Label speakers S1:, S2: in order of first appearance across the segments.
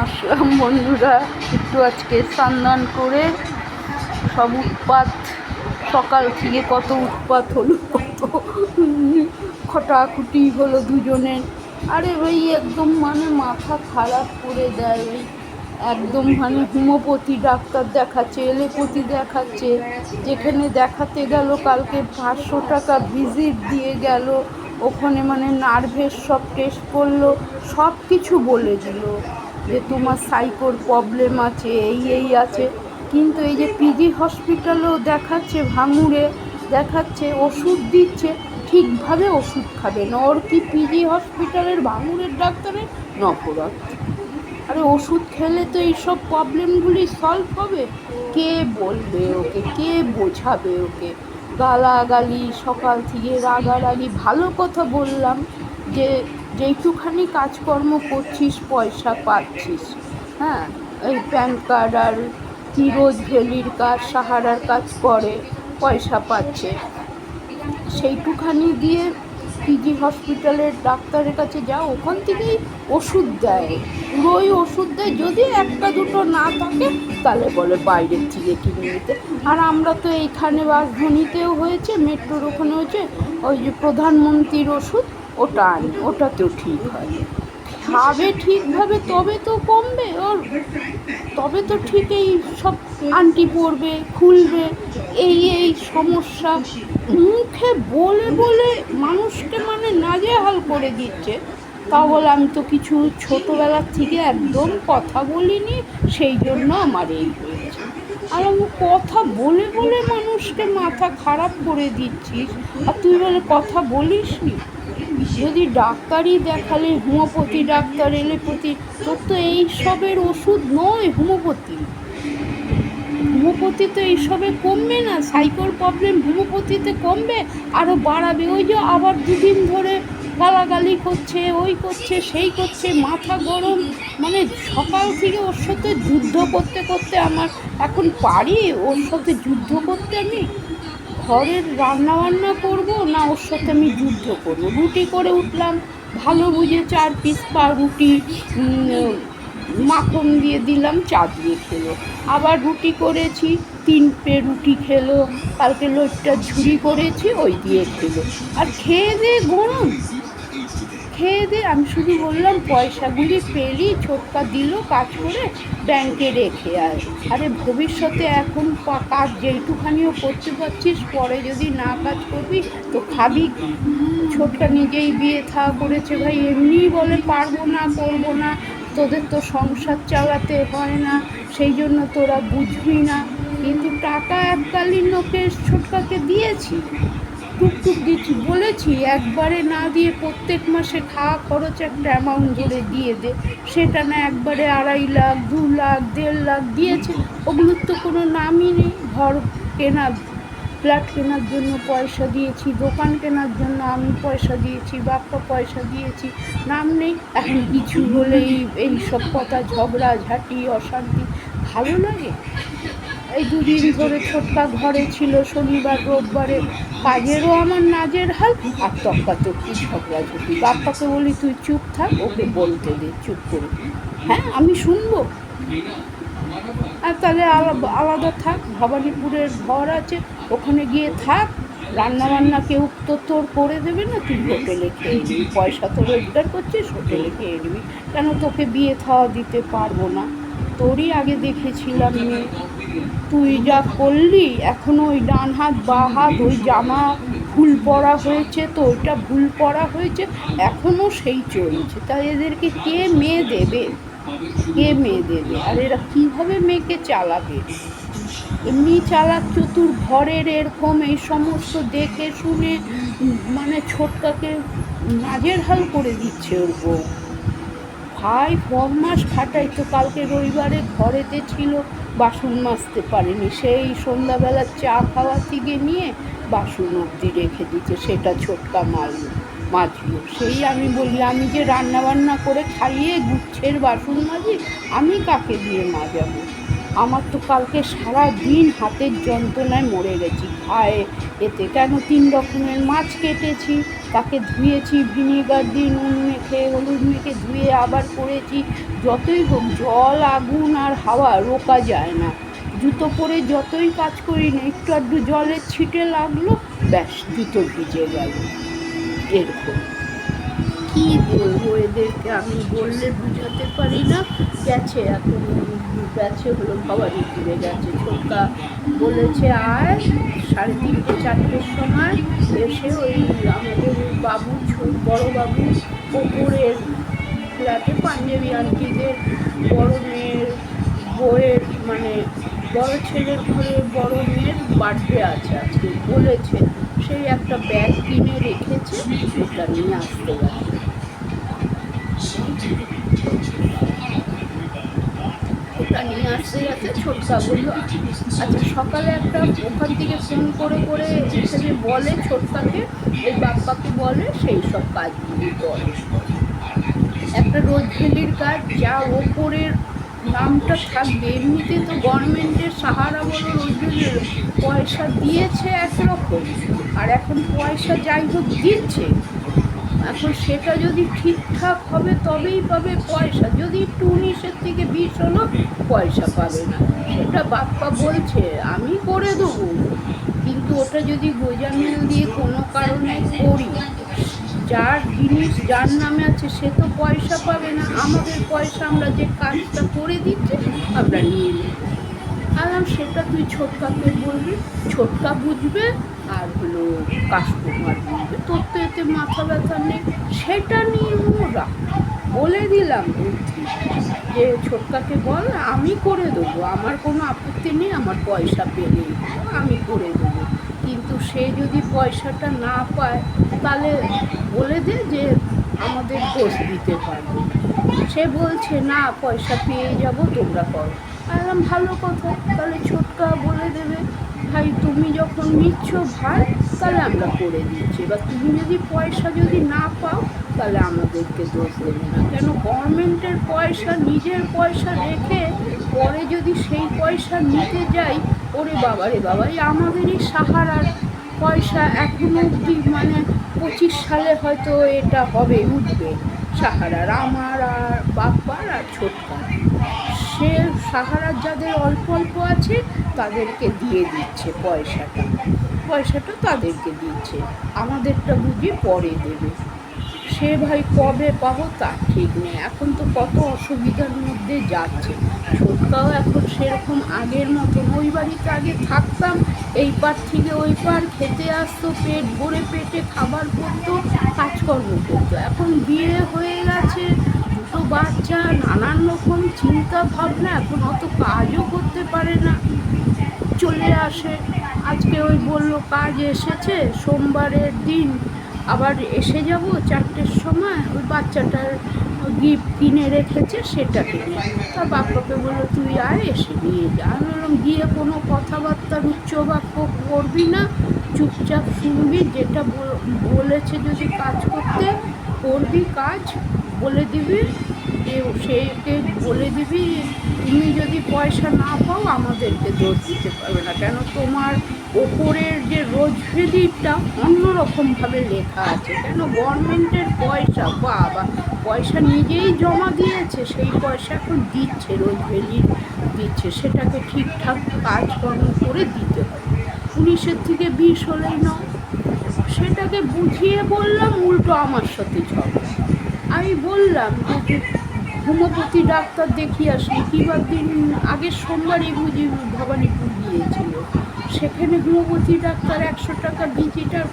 S1: আসলাম বন্ধুরা, একটু আজকে স্নান করে সব উৎপাত, সকাল থেকে কত উৎপাত হলো, কত খটাখুটি হলো দুজনের। আরে ভাই একদম মাথা খারাপ করে দেয় ওই, একদম হোমিওপ্যাথি ডাক্তার দেখাচ্ছে, এলোপ্যাথি দেখাচ্ছে। যেখানে দেখাতে গেল কালকে 500 টাকা ভিজিট দিয়ে গেল, ওখানে নার্ভের সব টেস্ট করলো, সব কিছু বলে দিল যে তোমার সাইকোর প্রবলেম আছে, এই আছে। কিন্তু এই যে পিজি হসপিটালেও দেখাচ্ছে, ভাঙুরে দেখাচ্ছে, ওষুধ দিচ্ছে, ঠিকভাবে ওষুধ খাবে না। ওর কি পিজি হসপিটালের ভাঙুরের ডাক্তারের নফরত? আরে ওষুধ খেলে তো এইসব প্রবলেমগুলি সলভ হবে? কে বলবে ওকে, কে বোঝাবে ওকে? গালাগালি সকাল থেকে, রাগারাগি। ভালো কথা বললাম যে যেইটুখানি কাজকর্ম করছিস পয়সা পাচ্ছিস, হ্যাঁ, এই প্যান কার্ড আর কি রোজ ভ্যালির কাজ, সাহারার কাজ করে পয়সা পাচ্ছে, সেইটুখানি দিয়ে পিজি হসপিটালের ডাক্তারের কাছে যাও, ওখান থেকেই ওষুধ দেয়, পুরোই ওষুধ দেয়। যদি একটা দুটো না থাকে তাহলে বলে বাইরের থেকে কিনে নিতে। আর আমরা তো এইখানে রাজধানীতেও হয়েছে, মেট্রোর ওখানে হয়েছে, ওই যে প্রধানমন্ত্রীর ওষুধ, ওটা আনি, ওটাতেও ঠিক হয়। খাবে ঠিকভাবে তবে তো কমবে ওর, তবে তো ঠিক এই সব আন্টি পড়বে, খুলবে, এই সমস্যা মুখে বলে বলে মানুষকে নাজেহাল করে দিচ্ছে। তা বলে আমি তো কিছু ছোটোবেলার থেকে একদম কথা বলিনি, সেই জন্য আমার এই হয়েছে। আর আমি কথা বলে বলে মানুষকে মাথা খারাপ করে দিচ্ছিস, আর তুই বলে কথা বলিস নি। যদি ডাক্তারই দেখালে, হোমিওপ্যাথি ডাক্তার, এলোপ্যাথি, তোর তো এইসবের ওষুধ নয় হোমিওপ্যাথি। হোমিওপ্যাথি তো এইসবে কমবে না, সাইকোর প্রবলেম হোমিওপ্যাথিতে কমবে, আরও বাড়াবে। ওই যে আবার দুদিন ধরে গালাগালি করছে, ওই করছে, সেই করছে, মাথা গরম। সকাল থেকে ওর সাথে যুদ্ধ করতে করতে আমার এখন পারি ওর সাথে যুদ্ধ করতে। আমি ঘরের রান্নাবান্না করব না ওর সাথে আমি যুদ্ধ করব? রুটি করে উঠলাম, ভালো বুঝে 4 পিস রুটি মাখন দিয়ে দিলাম, চা দিয়ে খেলো। আবার রুটি করেছি, 3 রুটি খেলো। কালকে লোটটার ঝুড়ি করেছি, ওই দিয়ে খেলো। আর খেয়ে দিয়ে গরম, খেয়ে দিয়ে আমি শুধু বললাম পয়সাগুলি পেলি, ছোটকা দিল, কাজ করে ব্যাংকে রেখে আয়। আরে ভবিষ্যতে এখন কাজ যেইটুখানিও করতে পারছিস, পরে যদি না কাজ করবি তো খাবি কি? ছোটকা নিজেই বিয়ে থা করেছে ভাই, এমনিই বলে পারবো না, করবো না, তোদের তো সংসার চালাতে হয় না, সেই জন্য তোরা বুঝবি না। কিন্তু টাকা এককালীন ওকে ছোটকাকে দিয়েছি, টুকটুক দিচ্ছি, বলেছি একবারে না দিয়ে প্রত্যেক মাসে খাওয়া খরচ একটা অ্যামাউন্ট ধরে দিয়ে দে। সেটা না একবারে 2.5 লাখ, 2 লাখ, 1.5 লাখ দিয়েছে। ওগুলোর তো কোনো নামই নেই। ঘর কেনা, ফ্ল্যাট কেনার জন্য পয়সা দিয়েছি, দোকান কেনার জন্য আমি পয়সা দিয়েছি, বাপ্পা পয়সা দিয়েছি, নাম নেই। এখন কিছু হলেই এই সব কথা, ঝগড়া ঝাঁটি, অশান্তি। ভালো লাগে? এই 2 দিন ধরে ছোটকা ঘরে ছিল, শনিবার রোববারে কাজেরও আমার নাজের হাল, আর তক্কাতক্কি ঝগড়াঝাটি। বাপ্পাকে বলি তুই চুপ থাক, ওকে বলতে দে চুপ করে। হ্যাঁ, আমি শুনবো? আর তাহলে আলাদা থাক, ভবানীপুরের ঘর আছে, ওখানে গিয়ে থাক। রান্নাবান্না কেউ তো তোর করে দেবে না, তুই হোটেলে খেয়ে নিবি। পয়সা তো রোজগার করছিস, হোটেলে খেয়ে নিবি। কেন তোকে বিয়ে থাওয়া দিতে পারবো না? তোরই আগে দেখেছিলাম মেয়ে, তুই যা করলি। এখনও ওই ডান হাত বা হাত, ওই জামা ভুল পরা হয়েছে তো ওইটা ভুল পরা হয়েছে, এখনও সেই চলছে। তাই এদেরকে কে মেয়ে দেবে? কে মেয়ে দেবে? আর এরা কীভাবে মেয়েকে চালাবে? এমনি চালাক চতুর ঘরের, এরকম এই সমস্ত দেখে শুনে ছোটকাকে নাজের হাল করে দিচ্ছে ওর বউ। ভাই ফরমাস খাটাই তো। কালকে রবিবারে ঘরেতে ছিল, বাসন মাজতে পারেনি, সেই সন্ধ্যাবেলা চা খাওয়া থেকে নিয়ে বাসন অবধি রেখে দিচ্ছে, সেটা ছোটকা মাজলো। সেই আমি বলি, আমি যে রান্নাবান্না করে খাইয়ে গুচ্ছের বাসন মাজি, আমি কাকে দিয়ে মাজাবো? আমার তো কালকে সারা দিন হাতের যন্ত্রণায় মরে গেছি খায়ে এতে। কেন 3 রকমের মাছ কেটেছি, তাকে ধুয়েছি ভিনেগার দিয়ে নুন মেখে হলুদ মেখে ধুয়ে আবার করেছি। যতই হোক জল আগুন আর হাওয়া রোকা যায় না। জুতো পরে যতই কাজ করি না একটু আধটু জলের ছিটে লাগলো, ব্যাস জুতো ভিজে গেল। এরকম কী বলবো এদেরকে, আমি বললে বুঝাতে পারি না। গেছে এখন, গেছে হলো ভবানী ফিরে গেছে। ছোটকা বলেছে আয় 3:30 4টের সময় এসে ওই আমাদের বাবু বড় বাবু ওপরের ফ্ল্যাটে পাঞ্জাবি আন্টিদের বড় মেয়ের বউয়ের মানে বড় ছেলের ঘরে বড় মেয়ের বার্থডে আছে আজকে বলেছে। সেই একটা ব্যাগ কিনে রেখেছে, ওটা নিয়ে আসতে গেছে। ওটা নিয়ে আসতে গেছে। ছোটকা বললো আচ্ছা সকালে একটা ওখান থেকে ফোন করে করে এখানে বলে ছোটকাকে, এই বাপ্পাকে বলে সেই সব কাজগুলি করে। একটা রোজভ্যালির কাজ যা ওপরের নামটা থাকবে, এমনিতে তো গভর্নমেন্টের সাহারা বলো রোজভ্যালির পয়সা দিয়েছে একরকম, আর এখন পয়সা যাই হোক দিচ্ছে। এখন সেটা যদি ঠিকঠাক হবে তবেই পাবে পয়সা, যদি একটু 19 থেকে 20 হলো পয়সা পাবে না। সেটা বাপ্পা বলছে আমি করে দেবো, কিন্তু ওটা যদি গোজামিল দিয়ে কোনো কারণে করি, যার জিনিস যার নামে আছে সে তো পয়সা পাবে না, আমাদের পয়সা আমরা যে কাজটা করে দিচ্ছি আমরা নিয়ে নেব। আলাম সেটা তুই ছোটকাকে বলবি, ছোটকা বুঝবে আর হলো কাস্টমার বুঝবে, তোর তো এতে মাথা ব্যথা নেই। সেটা নিয়ে ওরা বলে দিলাম বুদ্ধি যে ছোটকাকে বল আমি করে দেবো, আমার কোনো আপত্তি নেই, আমার পয়সা পেলেই আমি করে দেবো। কিন্তু সে যদি পয়সাটা না পায় তাহলে বলে দে যে আমাদের দোষ দিতে পারবে। সে বলছে না পয়সা পেয়ে যাব তোমরা করো। বললাম ভালো কথা, তাহলে ছোটকা বলে দেবে ভাই তুমি যখন নিচ্ছ ভাই তাহলে আমরা করে দিচ্ছি, এবার তুমি যদি পয়সা যদি না পাও তাহলে আমাদেরকে দোষ দেবে না। কেন গভর্নমেন্টের পয়সা নিজের পয়সা রেখে পরে যদি সেই পয়সা নিতে যাই, ওরে বাবা রে বাবা, এই আমাদেরই সাহারার পয়সা এখনো অবধি মানে 25 সালে হয়তো এটা হবে উঠবে সাহারার, আমার আর বাপ্পার আর ছোটকার। সে সাহারার যাদের অল্প অল্প আছে তাদেরকে দিয়ে দিচ্ছে পয়সাটা তাদেরকে দিচ্ছে, আমাদেরটা বুঝি পরে দেবে। সে ভাই কবে পাবো তার ঠিক নেই, এখন তো কত অসুবিধার মধ্যে যাচ্ছে। ছোটকাও এখন সেরকম আগের মতন, ওই বাড়িতে আগে থাকতাম এই পার থেকে ওই পার খেতে আসতো, পেট ভরে পেটে খাবার করতো, কাজকর্ম করতো। এখন বিয়ে হয়ে গেছে, দুটো বাচ্চা, নানান রকম চিন্তা ভাবনা, এখন অত কাজও করতে পারে না, চলে আসে। আজকে ওই বললো কাজ এসেছে সোমবারের দিন, আবার এসে যাব 4টের সময়, ওই বাচ্চাটার গিফট কিনে রেখেছে সেটাকে। তার বাপ্পাকে বললো তুই আয় এসে নিয়ে যা। আমি বললাম গিয়ে কোনো কথাবার্তার উচ্চ বাক্য করবি না, চুপচাপ শুনবি, যেটা বলেছে যদি কাজ করতে করবি কাজ, বলে দিবি যে সেকে বলে দিবি তুমি যদি পয়সা না পাও আমাদেরকে দোষ দিতে পারবে না। কেন তোমার ওপরের যে রোজভ্যালিটা অন্যরকমভাবে লেখা আছে, কেন গভর্নমেন্টের পয়সা বাবা পয়সা নিজেই জমা দিয়েছে, সেই পয়সা এখন দিচ্ছে রোজভ্যালি দিচ্ছে, সেটাকে ঠিকঠাক কাজকর্ম করে দিতে হবে। 19 থেকে 20 হলেই নয়, সেটাকে বুঝিয়ে বললাম, উল্টো আমার সাথে ঝগড়া। আমি বললাম যে হোমিওপ্যাথি ডাক্তার দেখিয়ে আসি, কিবার দিন আগের সোমবারই বুঝি ভবানীপুর গিয়েছিল, সেখানে হোমিওপ্যাথি ডাক্তার 100 টাকা ভিজিটার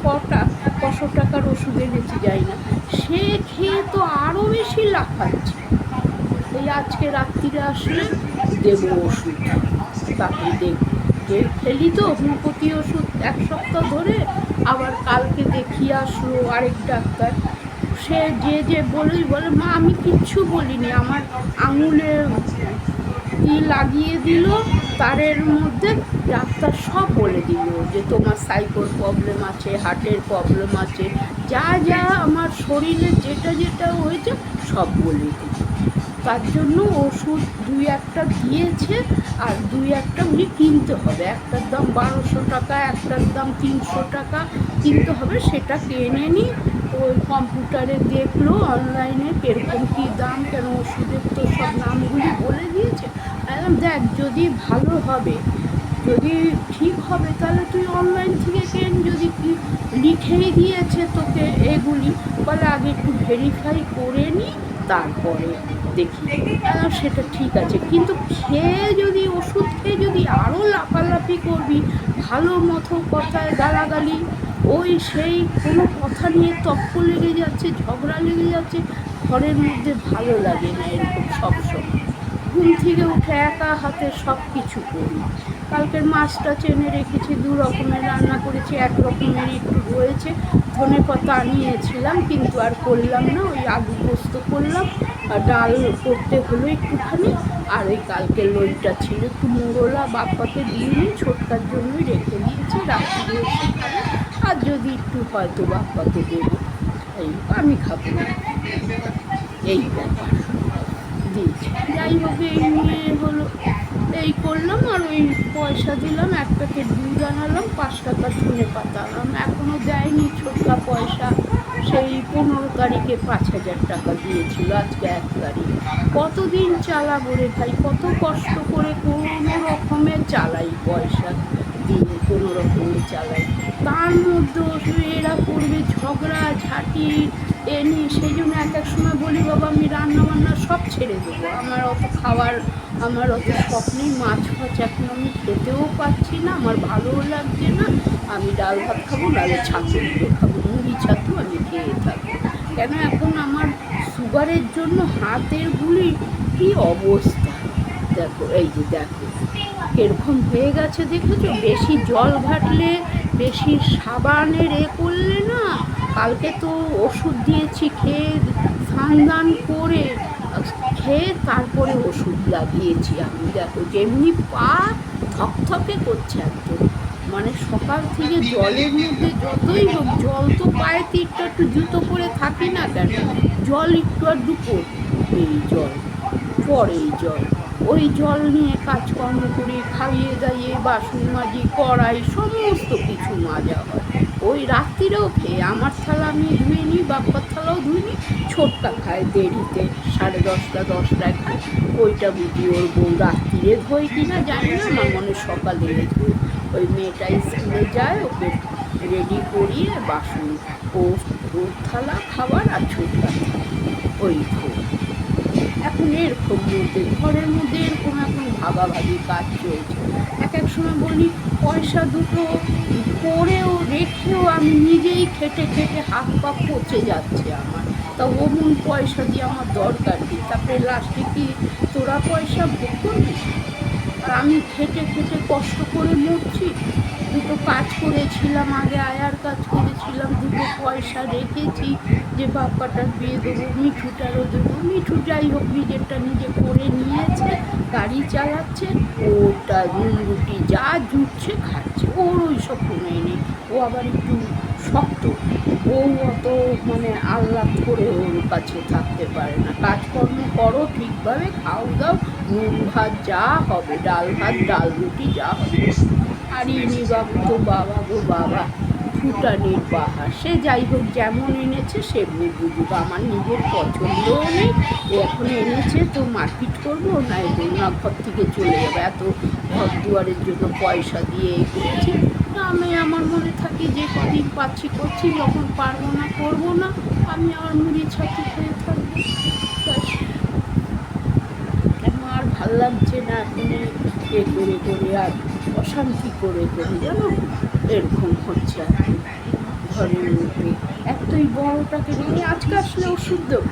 S1: কশো টাকার ওষুধ এনেছি যাই না, সে খেয়ে তো আরও বেশি লাফাচ্ছে। এই আজকে রাত্রিরে আসলে দেবো ওষুধ, তারপরে দেখব যে খেলি তো হোমিওপ্যাথি ওষুধ 1 সপ্তাহ ধরে, আবার কালকে দেখিয়ে আসলো আরেক ডাক্তার, সে যে বলে মা আমি কিচ্ছু বলিনি, আমার আঙুলে কি লাগিয়ে দিল তারের মধ্যে, ডাক্তার সব বলে দিল যে তোমার সাইকোর প্রবলেম আছে, হার্টের প্রবলেম আছে, যা যা আমার শরীরে যেটা যেটা হয়েছে সব বলে দিল। তার জন্য ওষুধ 2-1টা দিয়েছে, আর 2-1টা উনি কিনতে হবে। একটার দাম 1200 টাকা, একটার দাম 300 টাকা কিনতে হবে। সেটা কিনে নিই। ওই কম্পিউটারে দেখলো অনলাইনে কীরকম কী দাম, কেন ওষুধের তো সব নামগুলি বলে দিয়েছে। দেখ, যদি ভালো হবে, যদি ঠিক হবে, তাহলে তুই অনলাইন থেকে কেন। যদি লিখেই দিয়েছে তোকে এগুলি, বলে আগে একটু ভেরিফাই করে নিই, তারপরে দেখি। সেটা ঠিক আছে, কিন্তু খেয়ে যদি ওষুধ খেয়ে যদি আরও লাফালাফি করবি, ভালো মতো কথায় গালাগালি, ওই সেই কোনো কথা নিয়ে তর্ক লেগে যাচ্ছে, ঝগড়া লেগে যাচ্ছে, ঘরের মধ্যে ভালো লাগে না এরকম সবসময়। ঘুম থেকে উঠে একা হাতে সব কিছু করি। কালকের মাছটা চেনে রেখেছি, 2 রকমের রান্না করেছি, 1 রকমের একটু রয়েছে। ধনেপাতা আনিয়েছিলাম কিন্তু আর করলাম না, ওই আলু পোস্ত করলাম। আর ডাল করতে হলো একটুখানি। আর ওই কালকের লইটা ছিল একটু মোড়লা, বাপ্পাকে দিইনি, ছোটকার জন্যই রেখে দিয়েছি, রাত্রে এসে খাবে। আর যদি একটু হয়তো বাপ্পাকে দেবো, এই আমি খাবো না, এই ব্যাপার দিয়েছি। যাই হোক, এই নিয়ে হলো, এই করলাম। আর ওই পয়সা দিলাম, 1 প্যাকেট দুধ আনালাম, 5 টাকার ধনেপাতা আনলাম। এখনও দেয়নি ছোটকা পয়সা। সেই 15 তারিখে 5000 টাকা দিয়েছিল, আজকে 1 তারিখ। কতদিন চালাবো রে ভাই, কত কষ্ট করে কোনো রকমে চালাই, পয়সা দিয়ে কোনো রকমে চালাই। তার মধ্যে এরা করবে ঝগড়া ঝাঁটি, সেই জন্য এক সময় বলি, বাবা আমি রান্না বান্না সব ছেড়ে দেবো, আমার অত খাওয়ার, আমার অত শখ নেই। মাছ ফাছ এখন আমি খেতেও পাচ্ছি না, আমার ভালোও লাগছে না। আমি ডাল ভাত খাবো, নাহলে ছাতু দিয়ে খাবো, মুড়ি ছাতু আমি খেয়ে থাকবো। কেন এখন আমার সুগারের জন্য হাতের গুলি কী অবস্থা, দেখো, এই যে দেখো এরকম হয়ে গেছে, দেখেছো? বেশি জল ঘাটলে, বেশি সাবানের করলে না, কালকে তো ওষুধ দিয়েছি, খেয়ে স্নান করে খেয়ে তারপরে ওষুধ লাগিয়েছি আমি। দেখো যেমনি পা থকথকে করছে একদম, মানে সকাল থেকে জলের মধ্যে যতই হোক, জল তো পায়ে একটু জুতো করে থাকি না কেন, জল একটু আধটু পড়ি, এই জল পরে, এই জল, ওই জল নিয়ে কাজকর্ম করি, খাইয়ে দাইয়ে বাসন মাজি, কড়াই সমস্ত কিছু মাজা হয়। ওই রাত্রিরেও খেয়ে আমার থালা আমি ধুয়ে নিই, বাপ্পার থালাও ধুয়ে নিই। ছোটকা খায় দেরিতে, 10:30-10টায় খায়। ওইটা বুঝি ওর বউ রাত্রিরে ধোয় কিনা জানি না, আমার মনে সকালে ধোয়। ওই মেয়েটা স্কুলে যায়, ওকে রেডি করিয়ে বাসন, ওর থালা খাবার আর ছোটকা থালা ওই ধোয়। এখন এরকম মধ্যে ঘরের মধ্যে এরকম এখন ভাগাভাগি কাজ চলছে। এক সময় বলি, পয়সা দুটো করেও রেখেও আমি নিজেই খেটে খেটে হাত পা পচে যাচ্ছে আমার, তা অমন পয়সা দিয়ে আমার দরকার কি? তারপরে লাস্টে কি তোরা পয়সা ভোগ করবি? আর আমি খেটে খেটে কষ্ট করে মরছি। দুটো কাজ করেছিলাম, আগে আয়ার কাজ করেছিলাম, দুটো পয়সা রেখেছি যে বাপ্পাটার বিয়ে দেবো, মিঠুটারও দেবো। মিঠু যাই হোক নিজেরটা নিজে করে নিয়েছে, গাড়ি চালাচ্ছে, ওটা নুন রুটি যা জুটছে খাচ্ছে, ওর ওই সব কোনো নেই। ও আবার একটু শক্ত, ও অত মানে আহ্লাদ করে ওর কাছে থাকতে পারে না। কাজকর্ম করো ঠিকভাবে, খাও দাও, নুন ভাত যা হবে, ডাল ভাত ডাল রুটি যা হবে। আর ইনি বাবু তো বাবা গো বাবা, ফুটানির পাহাড়। সে যাই হোক, যেমন এনেছে সেমনি বুঝুক, আমার নিজের পছন্দও নেই। এখন এনেছে তো মারপিট করবো, না না ঘর থেকে চলে যাবে, এত ঘর দুয়ারের জন্য পয়সা দিয়ে করছি। আমি আমার মনে থাকি যে কদিন পাচ্ছি করছি, যখন পারবো না করবো না, আমি আমার মুড়ি ছাতু খেয়ে থাকবো। কেন আর ভাল লাগছে না এখন করে করে, আর অশান্তি করে করে, জানো এরকম হচ্ছে আর কি ঘরের মধ্যে। এতই বড়টাকে নিয়ে আজকে আসলে ওষুধ দেবো,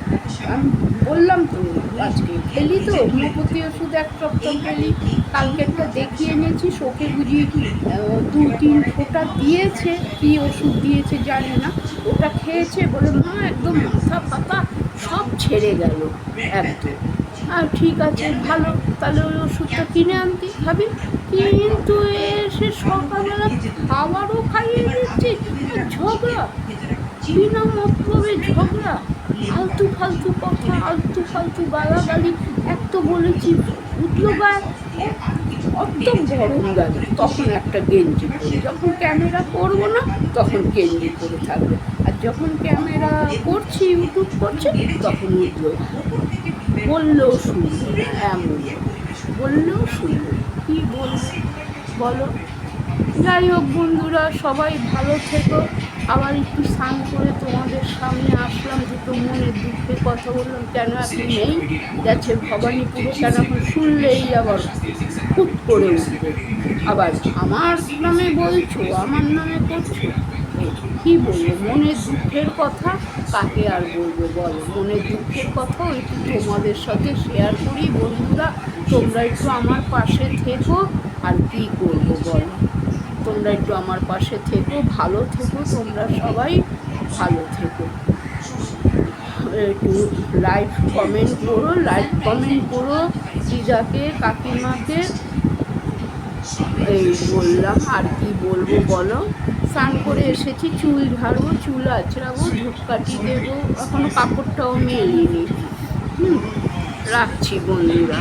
S1: আমি বললাম তো, আজকে খেলি তো হোমিওপ্যাথি ওষুধ 1 সপ্তাহ খেলি। কালকেরটা দেখিয়ে এনেছি, শোকে বুঝি 2-3 ফোঁটা দিয়েছে, কী ওষুধ দিয়েছে জানি না। ওটা খেয়েছে, বলে মা একদম মাথা ফাতা সব ছেড়ে গেল একদম। আর ঠিক আছে, ভালো, তাহলে ওই ওষুধটা কিনে আনতে খাবি। কিন্তু এসে সকালবেলা খাবারও খাইয়ে দিচ্ছি, ঝগড়া, বিনা মতলবে ঝগড়া। আলতু ফালতু কথা, আলতু ফালতু গালাগালি এক তো বলেছি, উঠলো গায়ে অত গরম লাগে, তখন একটা গেঞ্জি পরি, যখন ক্যামেরা করবো না তখন গেঞ্জি পরে থাকবে, আর যখন ক্যামেরা করছি ইউটিউব করছি তখন উঠলো, বললেও শুনবে না, এমন বললেও শুনবে না। কী বলবো বলো? যাই হোক বন্ধুরা, সবাই ভালো থেকো। আবার একটু স্নান করে তোমাদের সামনে আসলাম, দুটো মনের দুঃখের কথা বললাম। কেন এখন নেই, গেছে ভবানীপুরে, কেন এখন শুনলেই আবার খুব করে উঠবে, আবার আমার নামে বলছো, আমার নামে করছো। কী বলবো, মনের দুঃখের কথা কাকে আর বলবো বলো? মনের দুঃখের কথা একটু তোমাদের সাথে শেয়ার করি বন্ধুরা। তোমরা একটু আমার পাশে থেকো, আর কী করবো বলো? তোমরা একটু আমার পাশে থেকো, ভালো থেকো, তোমরা সবাই ভালো থেকো। একটু লাইক কমেন্ট করো, লাইক কমেন্ট করো। দিদাকে, কাকিমাকে এই বললাম, আর কি বলবো বলো? স্নান করে এসেছি, চুল ঝাড়বো, চুল আঁচড়াবো, ধূপকাঠি দেবো, এখনো কাপড়টাও মেলিনি। রাখছি বন্ধুরা।